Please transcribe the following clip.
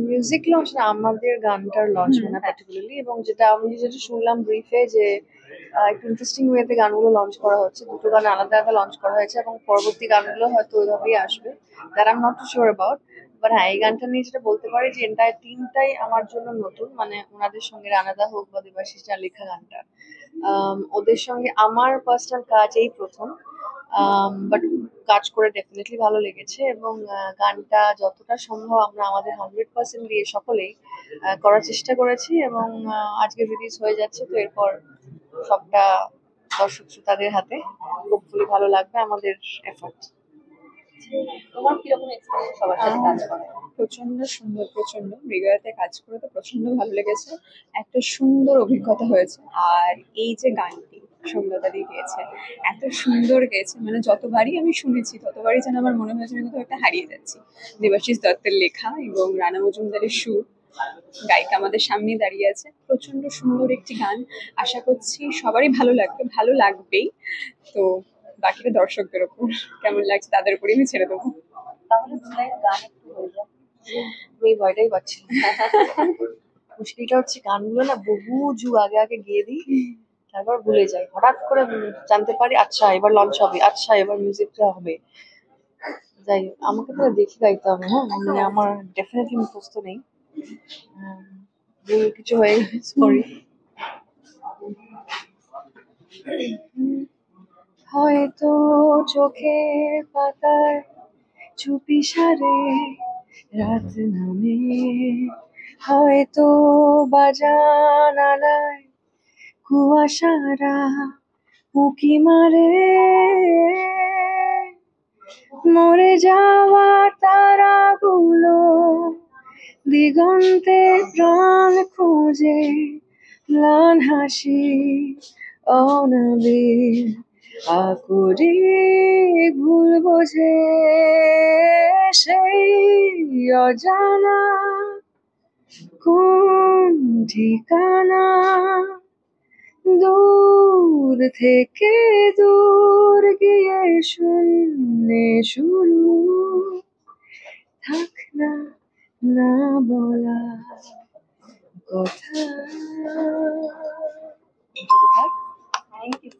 Music launch না, আমাদের গানটার লঞ্চ হয় না পার্টিকুলারলি, এবং আমি যেটা শুনলাম ব্রিফে যে একটু ইন্টারেস্টিং ওয়েতে গানগুলো লঞ্চ করা হচ্ছে, দুটো গান আলাদা আলাদা লঞ্চ করা হয়েছে এবং পরবর্তী গানগুলো হয়তো ওইভাবেই আসবে, that I am not sure about. But হ্যাঁ, এই গানটা নিয়ে যেটা বলতে পারি যে এন্টায়ার টিমটাই আমার জন্য নতুন, মানে ওনাদের সঙ্গে রানাদা হোক বা দেবাশিস যার লেখা গানটা, ওদের সঙ্গে আমার পার্সোনাল কাজ এই প্রথম। বাট কাজ করে ডেফিনেটলি ভালো লেগেছে, এবং গানটা যতটা সম্ভব আমরা আমাদের 100% দিয়ে সকলেই করার চেষ্টা করেছি, এবং আজকে রিলিজ হয়ে যাচ্ছে, তো এরপর সবটা দর্শক শ্রোতাদের হাতে। হোপফুলি ভালো লাগবে আমাদের এফর্ট। তোমার কিরকম এক্সপিরিয়েন্স সবার সাথে কাজ করে? প্রচন্ড সুন্দর, প্রচন্ড মৃগয়াতে কাজ করে তো প্রচন্ড ভালো লেগেছে। একটা সুন্দর অভিজ্ঞতা হয়েছে। আর এই যে গানটি সৌম্যতাদি গেয়েছে, এত সুন্দর গেয়েছে, মানে যতবারই আমি শুনেছি ততবারই যেন আমার মনে হয়েছে আমি কোথাও একটা হারিয়ে যাচ্ছি। দেবাশিস দত্তের লেখা এবং রানা মজুমদারের সুর, গায়িকা আমাদের সামনেই দাঁড়িয়ে আছে। প্রচন্ড সুন্দর একটি গান, আশা করছি সবারই ভালো লাগবে, ভালো লাগবেই। তো বাকিটা দর্শকদের ওপর কেমন লাগছে তাদের উপরই আমি ছেড়ে দেবো। তাহলে দু লাইন গান একটু হয়ে যায়। আমি এই ভয়টাই পাচ্ছি। মুশকিলটা হচ্ছে গানগুলো না বহু যুগ আগে আগে গেয়ে দিই, তারপর ভুলে যাই, হঠাৎ করে জানতে পারি আচ্ছা এবার লঞ্চ হবে, আচ্ছা এবার মিউজিকটা হবে। যাই হোক, আমাকে তো দেখে গাইতে হবে, হ্যাঁ, মানে আমার ডেফিনেটলি মুখস্থ নেই। ভুল কিছু হয়ে গেলে সরি। হয়তো চোখের পাতায় চুপি সারে রাত নামে, হয়তো বাজানালায় কুয়াশারা উঁকি মারে, মরে যাওয়া তারাগুলো দিগন্তে প্রাণ খোঁজে, ম্লান হাসি অনাবিল আকুরি ভুল বোঝে, সেই অজানা কোন ঠিকানা, দূর থেকে দূর গিয়ে শূন্যে শুরু, থাক না না বলা কথা। Thank you.